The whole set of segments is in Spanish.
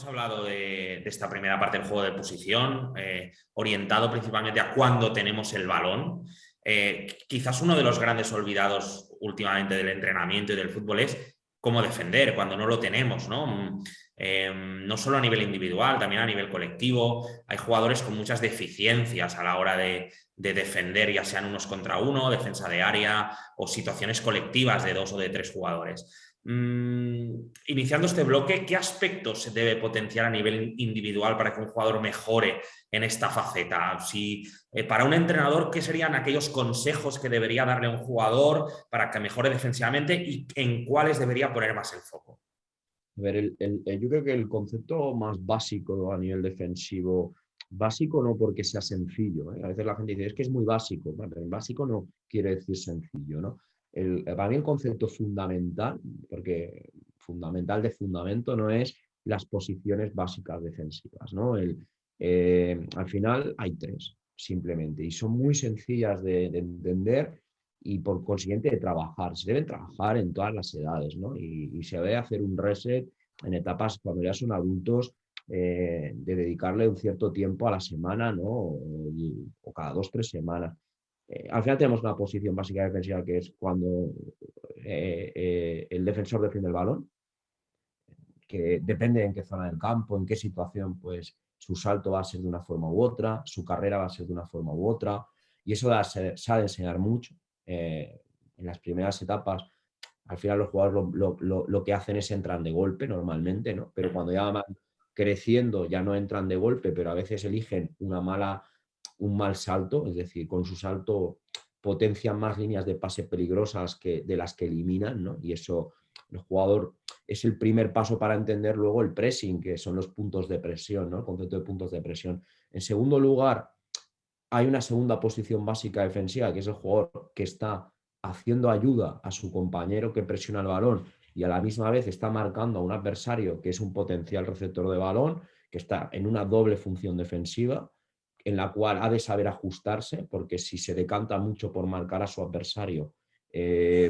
hablado de esta primera parte del juego de posición, orientado principalmente a cuándo tenemos el balón. Quizás uno de los grandes olvidados últimamente del entrenamiento y del fútbol es cómo defender cuando no lo tenemos, ¿no? No solo a nivel individual, también a nivel colectivo. Hay jugadores con muchas deficiencias a la hora de defender, ya sean unos contra uno, defensa de área o situaciones colectivas de 2 o de 3 jugadores. Iniciando este bloque, ¿qué aspectos se debe potenciar a nivel individual para que un jugador mejore en esta faceta? Para un entrenador, ¿qué serían aquellos consejos que debería darle a un jugador para que mejore defensivamente y en cuáles debería poner más el foco? A ver, yo creo que el concepto más básico a nivel defensivo, básico no porque sea sencillo, ¿eh? A veces la gente dice, es que es muy básico. Bueno, pero básico no quiere decir sencillo, ¿no? Para mí el concepto fundamental, porque fundamental de fundamento no es las posiciones básicas defensivas, ¿no? Al final hay 3, simplemente, y son muy sencillas de entender y por consiguiente de trabajar. Se deben trabajar en todas las edades, ¿no? Y se debe hacer un reset en etapas cuando ya son adultos, de dedicarle un cierto tiempo a la semana, ¿no? O cada 2 o 3 semanas. Al final tenemos una posición básica defensiva que es cuando el defensor defiende el balón, que depende en qué zona del campo, en qué situación, pues su salto va a ser de una forma u otra, su carrera va a ser de una forma u otra, y eso se ha de enseñar mucho. En las primeras etapas, al final los jugadores lo que hacen es entran de golpe normalmente, ¿no? Pero cuando ya van creciendo ya no entran de golpe, pero a veces eligen un mal salto, es decir, con su salto potencian más líneas de pase peligrosas de las que eliminan, ¿no? Y eso el jugador es el primer paso para entender luego el pressing, que son los puntos de presión, ¿no? El concepto de puntos de presión. En segundo lugar, hay una segunda posición básica defensiva, que es el jugador que está haciendo ayuda a su compañero que presiona el balón y a la misma vez está marcando a un adversario que es un potencial receptor de balón, que está en una doble función defensiva, en la cual ha de saber ajustarse, porque si se decanta mucho por marcar a su adversario,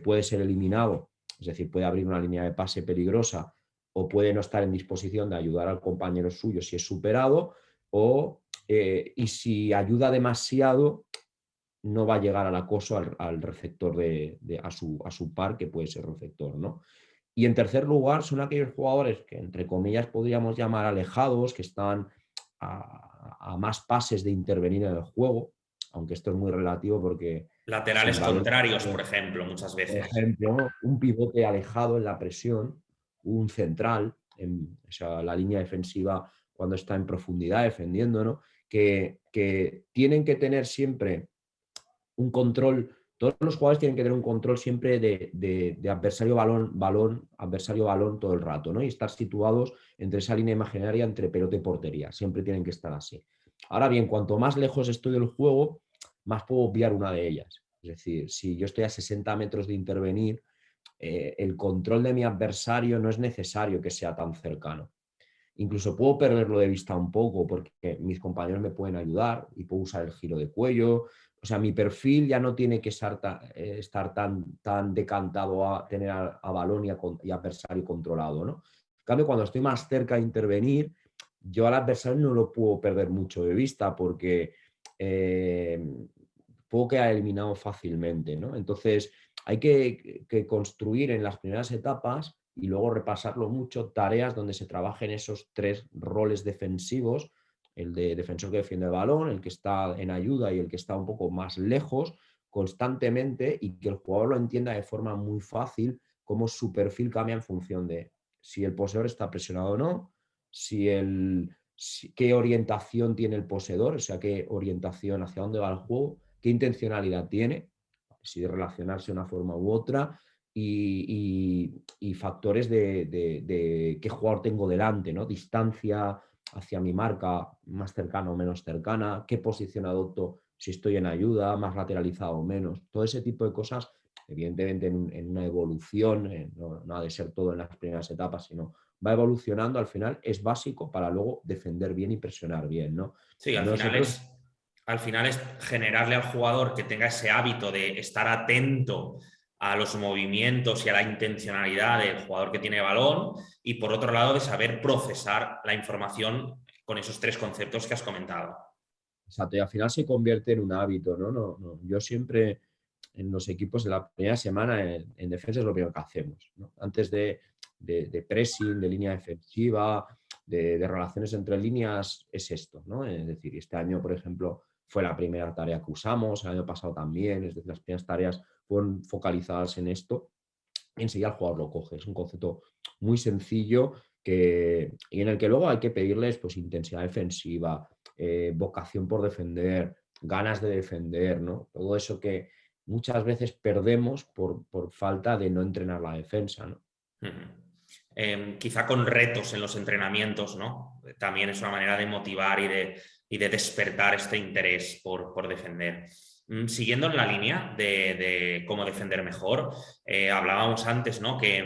puede ser eliminado, es decir, puede abrir una línea de pase peligrosa o puede no estar en disposición de ayudar al compañero suyo si es superado, y si ayuda demasiado, no va a llegar al acoso al receptor a su par, que puede ser receptor, ¿no? Y en tercer lugar, son aquellos jugadores que, entre comillas, podríamos llamar alejados, que están a más pases de intervenir en el juego, aunque esto es muy relativo porque si el Laterales balón, contrarios, por ejemplo, muchas por veces. ejemplo, un pivote alejado en la presión, un central, o sea, la línea defensiva cuando está en profundidad defendiendo, ¿no? Que tienen que tener siempre un control, todos los jugadores tienen que tener un control siempre de adversario balón, adversario balón todo el rato, ¿no? Y estar situados entre esa línea imaginaria entre pelota y portería, siempre tienen que estar así. Ahora bien, cuanto más lejos estoy del juego, más puedo obviar una de ellas. Es decir, si yo estoy a 60 metros de intervenir, el control de mi adversario no es necesario que sea tan cercano. Incluso puedo perderlo de vista un poco porque mis compañeros me pueden ayudar y puedo usar el giro de cuello. O sea, mi perfil ya no tiene que estar tan decantado a tener a balón y adversario controlado, ¿no? En cambio, cuando estoy más cerca de intervenir, yo al adversario no lo puedo perder mucho de vista porque eh, puedo quedar eliminado fácilmente, ¿no? Entonces, hay que construir en las primeras etapas y luego repasarlo mucho, tareas donde se trabajen esos 3 roles defensivos, el de defensor que defiende el balón, el que está en ayuda y el que está un poco más lejos constantemente, y que el jugador lo entienda de forma muy fácil cómo su perfil cambia en función de si el poseedor está presionado o no, qué orientación tiene el poseedor, o sea, qué orientación, hacia dónde va el juego, qué intencionalidad tiene, si de relacionarse de una forma u otra, y factores de qué jugador tengo delante, ¿no? Distancia hacia mi marca, más cercana o menos cercana, qué posición adopto si estoy en ayuda, más lateralizado o menos. Todo ese tipo de cosas, evidentemente en una evolución, no ha de ser todo en las primeras etapas, sino va evolucionando, al final es básico para luego defender bien y presionar bien, ¿no? Sí, Nosotros al final es generarle al jugador que tenga ese hábito de estar atento a los movimientos y a la intencionalidad del jugador que tiene balón, y por otro lado de saber procesar la información con esos tres conceptos que has comentado. Exacto, y al final se convierte en un hábito, ¿no? Yo siempre en los equipos de la primera semana en defensa es lo primero que hacemos, ¿no? Antes de pressing, de línea defensiva, de relaciones entre líneas, es esto, ¿no? Es decir, este año, por ejemplo, fue la primera tarea que usamos, el año pasado también, es decir, las primeras tareas fueron focalizadas en esto y enseguida el jugador lo coge. Es un concepto muy sencillo y en el que luego hay que pedirles pues, intensidad defensiva, vocación por defender, ganas de defender, ¿no? Todo eso que muchas veces perdemos por falta de no entrenar la defensa, ¿no? Quizá con retos en los entrenamientos, ¿no? También es una manera de motivar y de despertar este interés por defender. Siguiendo en la línea de cómo defender mejor, hablábamos antes, ¿no? Que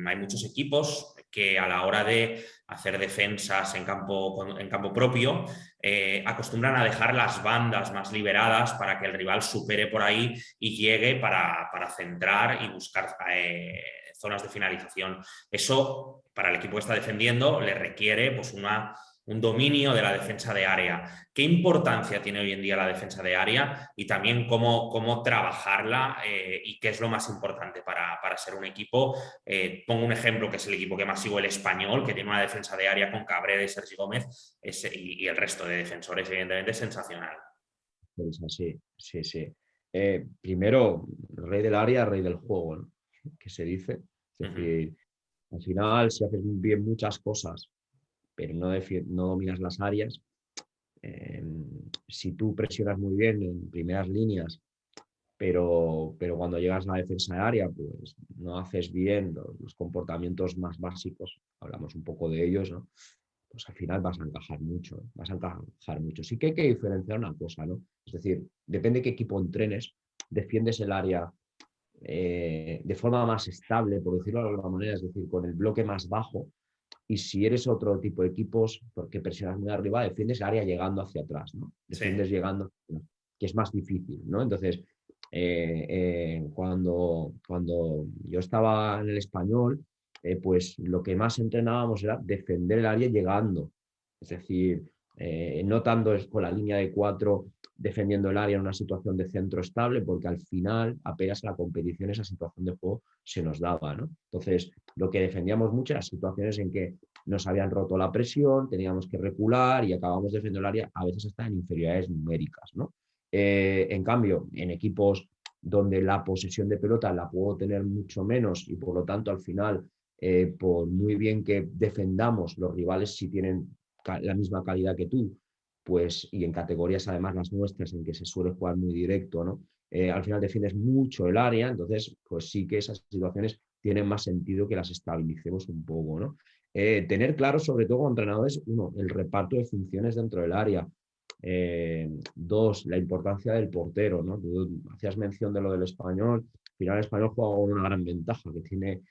hay muchos equipos que a la hora de hacer defensas en campo propio acostumbran a dejar las bandas más liberadas para que el rival supere por ahí y llegue para centrar y buscar zonas de finalización. Eso, para el equipo que está defendiendo, le requiere pues, un dominio de la defensa de área. ¿Qué importancia tiene hoy en día la defensa de área y también cómo trabajarla y qué es lo más importante para ser un equipo? Pongo un ejemplo que es el equipo que más sigo, el Español, que tiene una defensa de área con Cabrera y Sergi Gómez y el resto de defensores, evidentemente, es sensacional. Es así, sí, sí. Primero, rey del área, rey del juego, ¿no? Que se dice. Es decir, al final, si haces bien muchas cosas, pero no dominas las áreas, eh, si tú presionas muy bien en primeras líneas, pero cuando llegas a la defensa de área, pues no haces bien los comportamientos más básicos, hablamos un poco de ellos, ¿no? Pues al final vas a encajar mucho, vas a encajar mucho. Sí que hay que diferenciar una cosa, ¿no? Es decir, depende de qué equipo entrenes, defiendes el área de forma más estable, por decirlo de alguna manera, es decir, con el bloque más bajo, y si eres otro tipo de equipos, porque presionas muy arriba, defiendes el área llegando hacia atrás, ¿no? Sí. Defiendes llegando, que es más difícil, ¿no? Entonces, cuando yo estaba en el Español, pues lo que más entrenábamos era defender el área llegando. Es decir, no tanto es con la línea de 4 defendiendo el área en una situación de centro estable, porque al final, apenas a la competición, esa situación de juego se nos daba, ¿no? Entonces, lo que defendíamos mucho eran situaciones en que nos habían roto la presión, teníamos que recular y acabamos defendiendo el área, a veces hasta en inferioridades numéricas, ¿no? En cambio, en equipos donde la posesión de pelota la puedo tener mucho menos y por lo tanto al final, por muy bien que defendamos, los rivales si tienen la misma calidad que tú, pues y en categorías además las nuestras en que se suele jugar muy directo, ¿no? Al final defiendes mucho el área, entonces pues sí que esas situaciones tienen más sentido que las estabilicemos un poco, ¿no? Tener claro sobre todo con entrenadores, uno, el reparto de funciones dentro del área, dos, la importancia del portero, ¿no? Tú hacías mención de lo del Español. Al final el Español juega con una gran ventaja, que tiene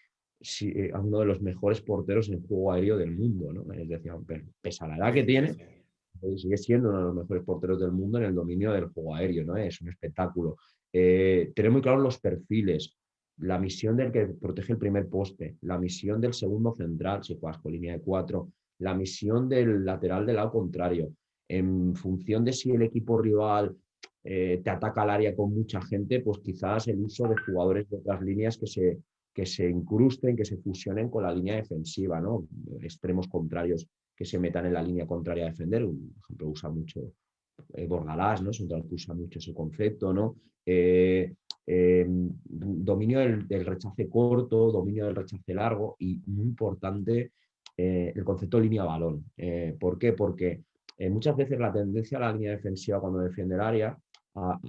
a uno de los mejores porteros en el juego aéreo del mundo, ¿no? Es decir, pese a la edad que tiene, sigue siendo uno de los mejores porteros del mundo en el dominio del juego aéreo, ¿no? Es un espectáculo. Tener muy claros los perfiles, la misión del que protege el primer poste, la misión del segundo central, si juegas con línea de 4, la misión del lateral del lado contrario, en función de si el equipo rival te ataca al área con mucha gente, pues quizás el uso de jugadores de otras líneas que se incrusten, que se fusionen con la línea defensiva, ¿no? Extremos contrarios que se metan en la línea contraria a defender. Por ejemplo, usa mucho Bordalás, ¿no? Es un que usa mucho ese concepto, ¿no? Dominio del rechace corto, dominio del rechace largo y muy importante el concepto de línea-balón. ¿Por qué? Porque muchas veces la tendencia a la línea defensiva cuando defiende el área,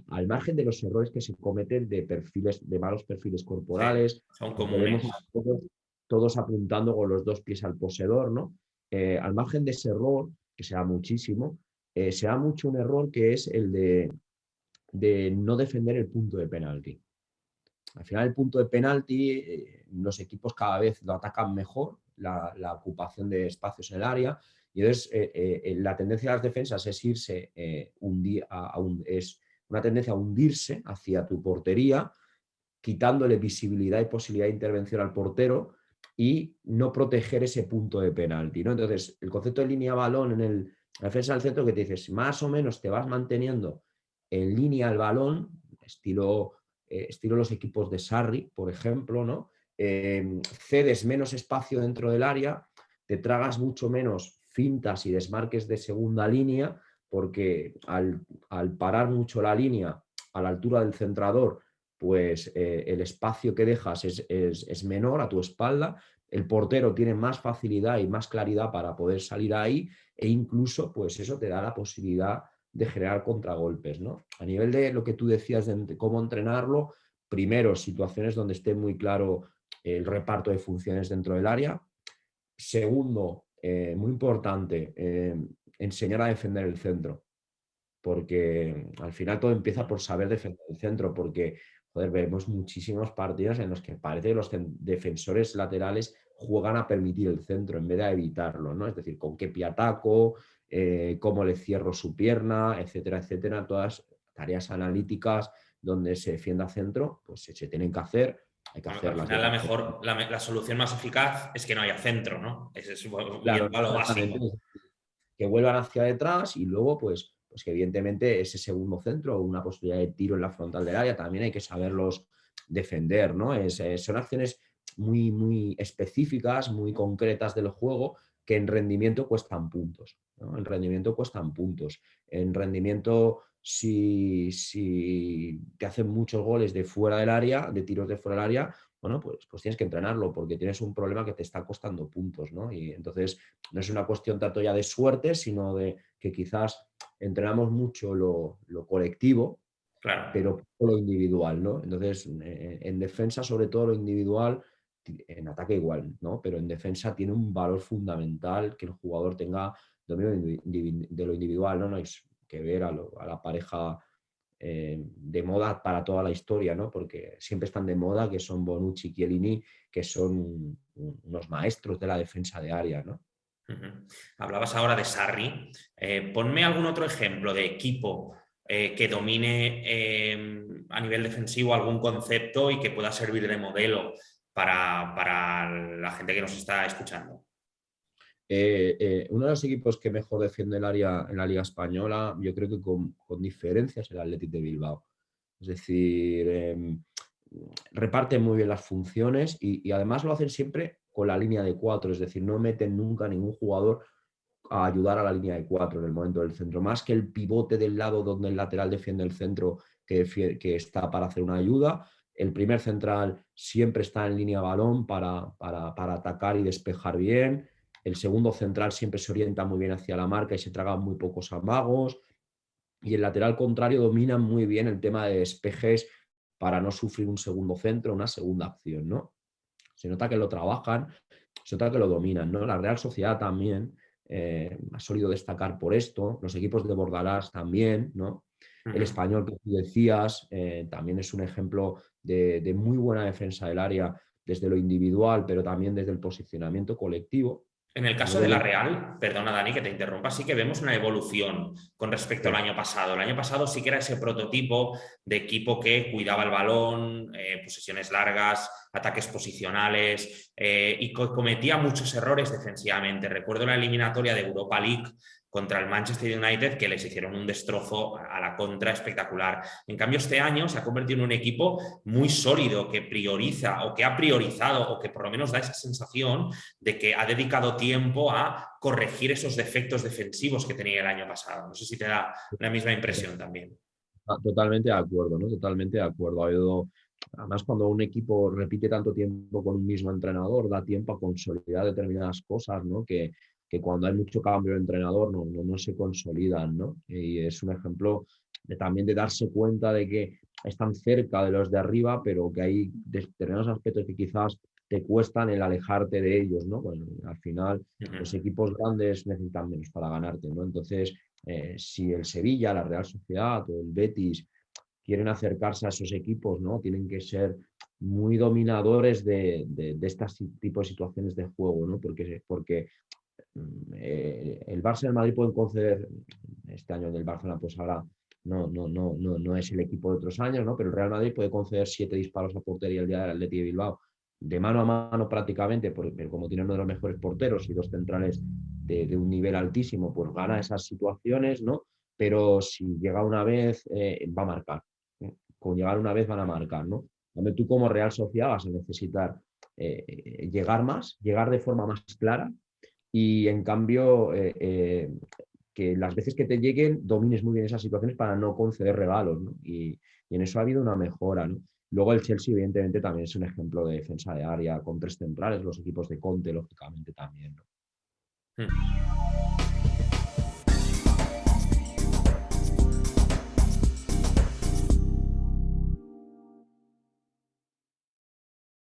al margen de los errores que se cometen de malos perfiles Sí, corporales, son que vemos comunes. a todos apuntando con los dos pies al poseedor, ¿no? Al margen de ese error, que se da muchísimo, se da mucho un error que es el de no defender el punto de penalti. Al final, el punto de penalti, los equipos cada vez lo atacan mejor, la ocupación de espacios en el área, y entonces la tendencia de las defensas es irse es una tendencia a hundirse hacia tu portería, quitándole visibilidad y posibilidad de intervención al portero y no proteger ese punto de penalti, ¿no? Entonces, el concepto de línea balón en la defensa del centro que te dices, más o menos te vas manteniendo en línea el balón, estilo los equipos de Sarri, por ejemplo, ¿no? Cedes menos espacio dentro del área, te tragas mucho menos fintas y desmarques de segunda línea, porque al parar mucho la línea a la altura del centrador, pues el espacio que dejas es menor a tu espalda, el portero tiene más facilidad y más claridad para poder salir ahí e incluso pues eso te da la posibilidad de generar contragolpes, ¿no? A nivel de lo que tú decías de cómo entrenarlo, primero situaciones donde esté muy claro el reparto de funciones dentro del área. Segundo, muy importante, enseñar a defender el centro, porque al final todo empieza por saber defender el centro, porque joder, vemos muchísimos partidos en los que parece que los defensores laterales juegan a permitir el centro en vez de a evitarlo, ¿no? Es decir, con qué pie ataco, cómo le cierro su pierna, etcétera, etcétera. Todas tareas analíticas donde se defienda centro, pues se tienen que hacer, hay que Al hacerlas de final otra la solución más eficaz es que no haya centro, ¿no? Ese es Claro, yendo a lo exactamente. básico. Que vuelvan hacia detrás y luego, pues que evidentemente ese segundo centro o una posibilidad de tiro en la frontal del área también hay que saberlos defender, ¿no? Son acciones muy, muy específicas, muy concretas del juego que en rendimiento cuestan puntos, ¿no? En rendimiento cuestan puntos. En rendimiento, si te hacen muchos goles de fuera del área, de tiros de fuera del área, bueno, pues tienes que entrenarlo porque tienes un problema que te está costando puntos, ¿no? Y entonces no es una cuestión tanto ya de suerte, sino de que quizás entrenamos mucho lo colectivo, Claro. pero poco lo individual, ¿no? Entonces, en defensa, sobre todo lo individual, en ataque igual, ¿no? Pero en defensa tiene un valor fundamental que el jugador tenga dominio de lo individual, ¿no? No hay que ver a la pareja de moda para toda la historia, ¿no? Porque siempre están de moda, que son Bonucci y Chiellini, que son unos maestros de la defensa de área, ¿no? Uh-huh. Hablabas ahora de Sarri. Ponme algún otro ejemplo de equipo que domine a nivel defensivo algún concepto y que pueda servir de modelo para la gente que nos está escuchando. Uno de los equipos que mejor defiende el área en la Liga Española, yo creo que con diferencias, el Athletic de Bilbao. Es decir, reparten muy bien las funciones y además lo hacen siempre con la línea de cuatro, es decir, no meten nunca ningún jugador a ayudar a la línea de cuatro en el momento del centro, más que el pivote del lado donde el lateral defiende el centro que está para hacer una ayuda. El primer central siempre está en línea balón para atacar y despejar bien. El segundo central siempre se orienta muy bien hacia la marca y se traga muy pocos amagos. Y el lateral contrario domina muy bien el tema de despejes para no sufrir un segundo centro, una segunda acción, ¿no? Se nota que lo trabajan, se nota que lo dominan, ¿no? La Real Sociedad también ha solido destacar por esto, los equipos de Bordalás también, ¿no? El Uh-huh. Español que tú decías también es un ejemplo de muy buena defensa del área desde lo individual, pero también desde el posicionamiento colectivo. En el A caso de nivel la del... Real, perdona Dani que te interrumpa, sí que vemos una evolución con respecto al Sí. año pasado. El año pasado sí que era ese prototipo de equipo que cuidaba el balón, posesiones largas, ataques posicionales y cometía muchos errores defensivamente. Recuerdo la eliminatoria de Europa League contra el Manchester United que les hicieron un destrozo a la contra espectacular. En cambio, este año se ha convertido en un equipo muy sólido que prioriza o que ha priorizado o que por lo menos da esa sensación de que ha dedicado tiempo a corregir esos defectos defensivos que tenía el año pasado. No sé si te da la misma impresión también. Totalmente de acuerdo, ¿no? Totalmente de acuerdo. Ha habido, además, cuando un equipo repite tanto tiempo con un mismo entrenador, da tiempo a consolidar determinadas cosas, ¿no? Que cuando hay mucho cambio de entrenador no se consolidan, ¿no? Y es un ejemplo también de darse cuenta de que están cerca de los de arriba, pero que hay determinados aspectos que quizás te cuestan el alejarte de ellos, ¿no? Bueno, al final, los Uh-huh. equipos grandes necesitan menos para ganarte, ¿no? Entonces, si el Sevilla, la Real Sociedad o el Betis quieren acercarse a esos equipos, ¿no? Tienen que ser muy dominadores de este tipo de situaciones de juego, ¿no? Porque el Barça y el Madrid pueden conceder, este año del Barcelona, pues ahora no es el equipo de otros años, ¿no? Pero el Real Madrid puede conceder 7 disparos a portería el día del Athletic de Bilbao, de mano a mano prácticamente, pero como tiene uno de los mejores porteros y dos centrales de un nivel altísimo, pues gana esas situaciones, ¿no? Pero si llega una vez, va a marcar. Con llegar una vez van a marcar, ¿no? Donde tú como Real Sociedad vas a necesitar llegar más, llegar de forma más clara y en cambio que las veces que te lleguen domines muy bien esas situaciones para no conceder regalos, ¿no? Y en eso ha habido una mejora, ¿no? Luego el Chelsea evidentemente también es un ejemplo de defensa de área con tres centrales, los equipos de Conte lógicamente también, ¿no? Hmm.